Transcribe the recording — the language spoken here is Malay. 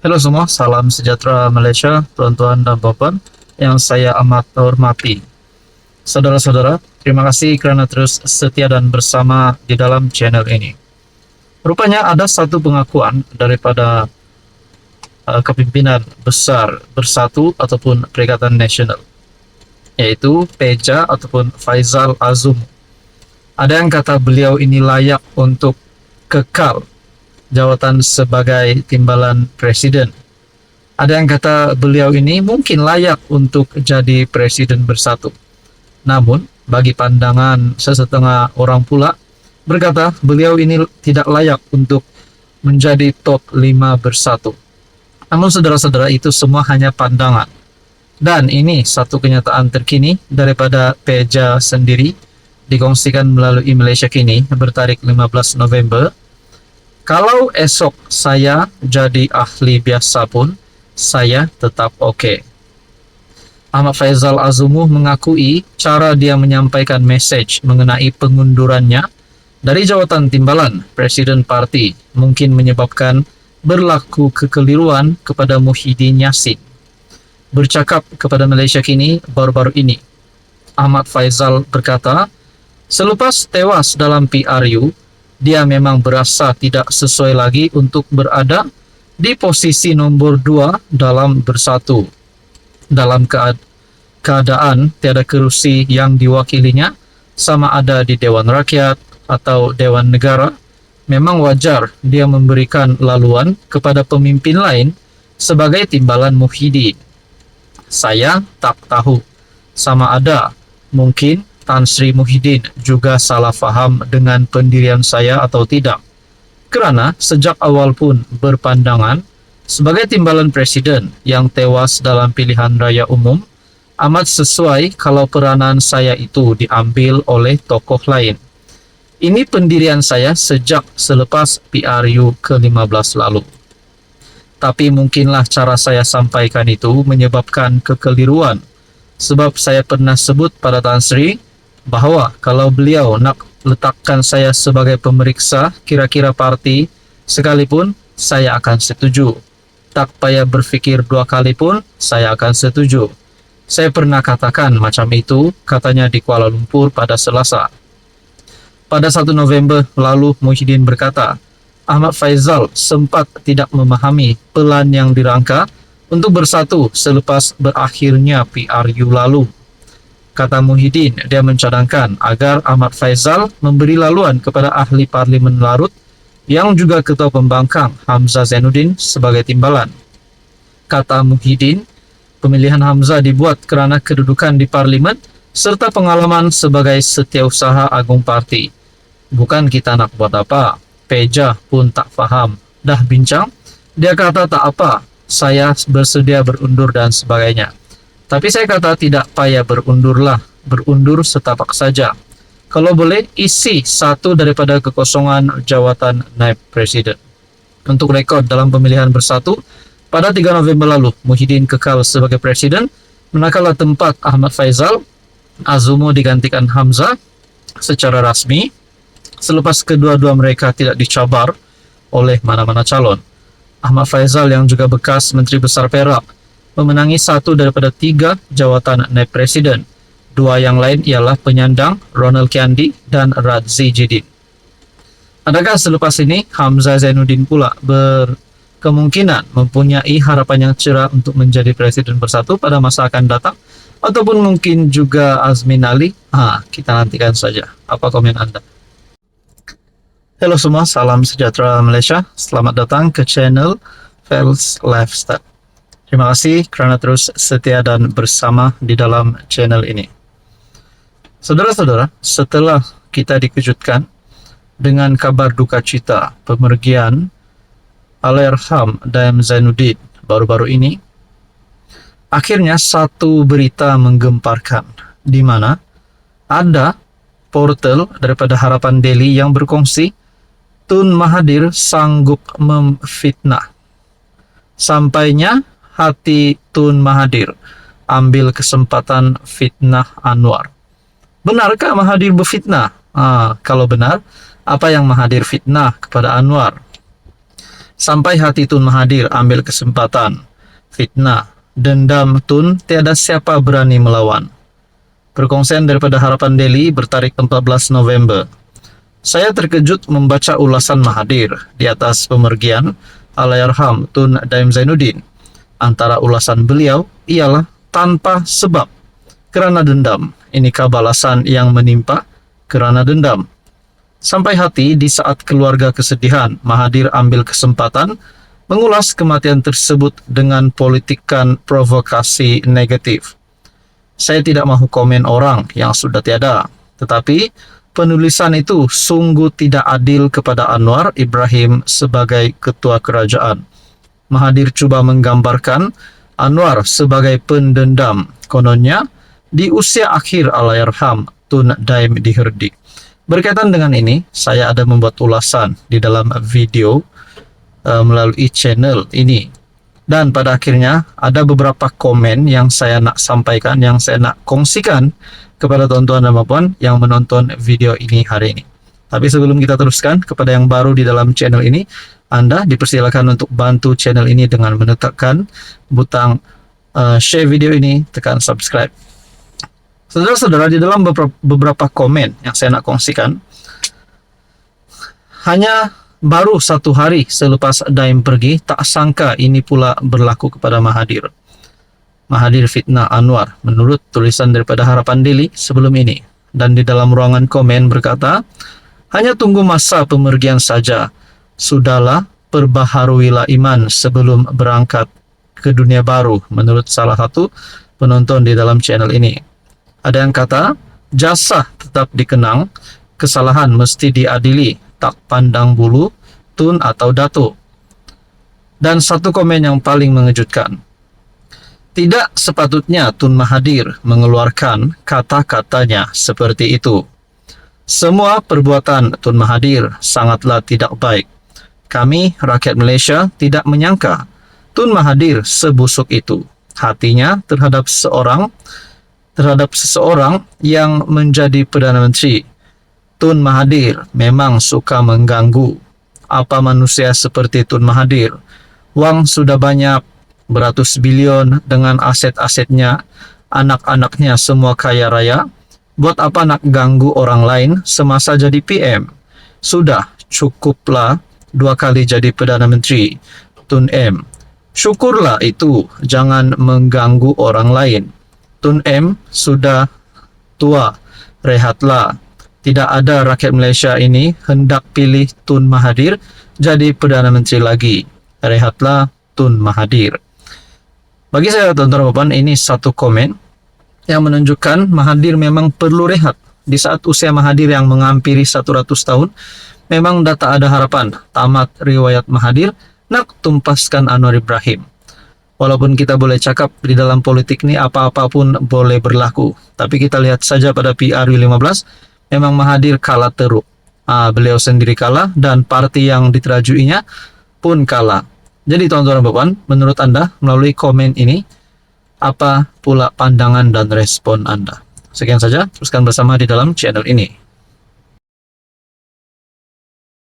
Halo semua, salam sejahtera Malaysia, tuan-tuan dan puan yang saya amat hormati. Saudara-saudara, terima kasih kerana terus setia dan bersama di dalam channel ini. Rupanya ada satu pengakuan daripada kepimpinan besar Bersatu ataupun Perikatan Nasional, yaitu Peja ataupun Faizal Azum. Ada yang kata beliau ini layak untuk kekal jawatan sebagai timbalan presiden. Ada yang kata beliau ini mungkin layak untuk jadi presiden Bersatu. Namun, bagi pandangan sesetengah orang pula, berkata beliau ini tidak layak untuk menjadi top 5 Bersatu. Namun saudara-saudara, itu semua hanya pandangan. Dan ini satu kenyataan terkini daripada Peja sendiri, dikongsikan melalui Malaysia Kini bertarik 15 November. Kalau esok saya jadi ahli biasa pun, saya tetap oke. Ahmad Faizal Azumu mengakui cara dia menyampaikan mesej mengenai pengundurannya dari jawatan timbalan Presiden Parti mungkin menyebabkan berlaku kekeliruan kepada Muhyiddin Yassin. Bercakap kepada Malaysia Kini baru-baru ini, Ahmad Faizal berkata, selepas tewas dalam PRU, dia memang berasa tidak sesuai lagi untuk berada di posisi nombor 2 dalam Bersatu. Dalam keadaan tiada kerusi yang diwakilinya, sama ada di Dewan Rakyat atau Dewan Negara, memang wajar dia memberikan laluan kepada pemimpin lain sebagai timbalan Muhyiddin. Saya tak tahu, sama ada mungkin Tan Sri Muhyiddin juga salah faham dengan pendirian saya atau tidak. Kerana sejak awal pun berpandangan sebagai timbalan presiden yang tewas dalam pilihan raya umum, amat sesuai kalau peranan saya itu diambil oleh tokoh lain. Ini pendirian saya sejak selepas PRU ke-15 lalu. Tapi mungkinlah cara saya sampaikan itu menyebabkan kekeliruan, sebab saya pernah sebut pada Tan Sri bahawa kalau beliau nak letakkan saya sebagai pemeriksa kira-kira parti sekalipun, saya akan setuju. Tak payah berfikir 2 kali pun, saya akan setuju. Saya pernah katakan macam itu, katanya di Kuala Lumpur pada Selasa. Pada 1 November lalu, Muhyiddin berkata, Ahmad Faizal sempat tidak memahami pelan yang dirangka untuk bersatu selepas berakhirnya PRU lalu. Kata Muhyiddin, dia mencadangkan agar Ahmad Faizal memberi laluan kepada ahli parlimen Larut yang juga ketua pembangkang Hamzah Zainuddin sebagai timbalan. Kata Muhyiddin, pemilihan Hamzah dibuat kerana kedudukan di parlimen serta pengalaman sebagai setiausaha agung parti. Bukan kita nak buat apa, Peja pun tak faham. Dah bincang, dia kata tak apa, saya bersedia berundur dan sebagainya. Tapi saya kata tidak payah berundurlah, berundur setapak saja. Kalau boleh, isi satu daripada kekosongan jawatan naib presiden. Untuk rekod dalam pemilihan Bersatu, pada 3 November lalu, Muhyiddin kekal sebagai presiden, manakala tempat Ahmad Faizal Azumu digantikan Hamzah secara rasmi, selepas kedua-dua mereka tidak dicabar oleh mana-mana calon. Ahmad Faizal yang juga bekas Menteri Besar Perak memenangi 1 daripada 3 jawatan naib presiden. 2 yang lain ialah penyandang Ronald Kiandi dan Radzi Jidin. Adakah selepas ini Hamzah Zainuddin pula berkemungkinan mempunyai harapan yang cerah untuk menjadi presiden Bersatu pada masa akan datang? Ataupun mungkin juga Azmin Ali? Kita nantikan saja. Apa komen anda? Halo semua, salam sejahtera Malaysia. Selamat datang ke channel Fels Lifestyle. Terima kasih kerana terus setia dan bersama di dalam channel ini. Saudara-saudara, setelah kita dikejutkan dengan kabar duka cita pemergian Allahyarham Dayam Zainuddin baru-baru ini, akhirnya satu berita menggemparkan di mana ada portal daripada Harapan Daily yang berkongsi Tun Mahathir sanggup memfitnah. Sampainya hati Tun Mahathir ambil kesempatan fitnah Anwar. Benarkah Mahathir berfitnah? Kalau benar, apa yang Mahathir fitnah kepada Anwar? Sampai hati Tun Mahathir ambil kesempatan. Fitnah, dendam Tun, tiada siapa berani melawan. Perkongsian daripada Harapan Daily bertarik 14 November. Saya terkejut membaca ulasan Mahathir di atas pemergian Allahyarham Tun Daim Zainuddin. Antara ulasan beliau ialah tanpa sebab, kerana dendam. Inikah balasan yang menimpa kerana dendam? Sampai hati di saat keluarga kesedihan, Mahathir ambil kesempatan mengulas kematian tersebut dengan politikan provokasi negatif. Saya tidak mahu komen orang yang sudah tiada, tetapi penulisan itu sungguh tidak adil kepada Anwar Ibrahim sebagai ketua kerajaan. Mahathir cuba menggambarkan Anwar sebagai pendendam, kononnya di usia akhir Allahyarham Tun Daim diherdik. Berkaitan dengan ini, saya ada membuat ulasan di dalam video melalui channel ini. Dan pada akhirnya ada beberapa komen yang saya nak sampaikan, yang saya nak kongsikan kepada tuan-tuan dan puan yang menonton video ini hari ini. Tapi sebelum kita teruskan, kepada yang baru di dalam channel ini, Anda dipersilakan untuk bantu channel ini dengan menekan butang share video ini, tekan subscribe. Saudara-saudara, di dalam beberapa komen yang saya nak kongsikan, hanya baru 1 hari selepas Daim pergi, tak sangka ini pula berlaku kepada Mahathir. Mahathir fitnah Anwar menurut tulisan daripada Harapan Daily sebelum ini. Dan di dalam ruangan komen berkata, hanya tunggu masa pemergian saja. Sudahlah, perbaharuilah iman sebelum berangkat ke dunia baru, menurut salah satu penonton di dalam channel ini. Ada yang kata, jasa tetap dikenang, kesalahan mesti diadili, tak pandang bulu, Tun atau Dato. Dan satu komen yang paling mengejutkan, tidak sepatutnya Tun Mahathir mengeluarkan kata-katanya seperti itu. Semua perbuatan Tun Mahathir sangatlah tidak baik. Kami, rakyat Malaysia, tidak menyangka Tun Mahathir sebusuk itu. Hatinya terhadap seseorang yang menjadi Perdana Menteri. Tun Mahathir memang suka mengganggu. Apa manusia seperti Tun Mahathir? Wang sudah banyak, beratus bilion dengan aset-asetnya, anak-anaknya semua kaya raya. Buat apa nak ganggu orang lain semasa jadi PM? Sudah, cukuplah 2 kali jadi Perdana Menteri. Tun M, syukurlah itu, jangan mengganggu orang lain. Tun M sudah tua, rehatlah. Tidak ada rakyat Malaysia ini hendak pilih Tun Mahathir jadi Perdana Menteri lagi. Rehatlah Tun Mahathir. Bagi saya, tuan-tuan dan puan, ini satu komen yang menunjukkan Mahathir memang perlu rehat. Di saat usia Mahathir yang menghampiri 100 tahun, memang dah tak ada harapan. Tamat riwayat Mahathir, nak tumpaskan Anwar Ibrahim. Walaupun kita boleh cakap di dalam politik ni apa-apa pun boleh berlaku. Tapi kita lihat saja pada PRU15, memang Mahathir kalah teruk. Beliau sendiri kalah dan parti yang diterajuinya pun kalah. Jadi tuan-tuan dan puan, menurut Anda melalui komen ini, apa pula pandangan dan respon Anda? Sekian saja, teruskan bersama di dalam channel ini.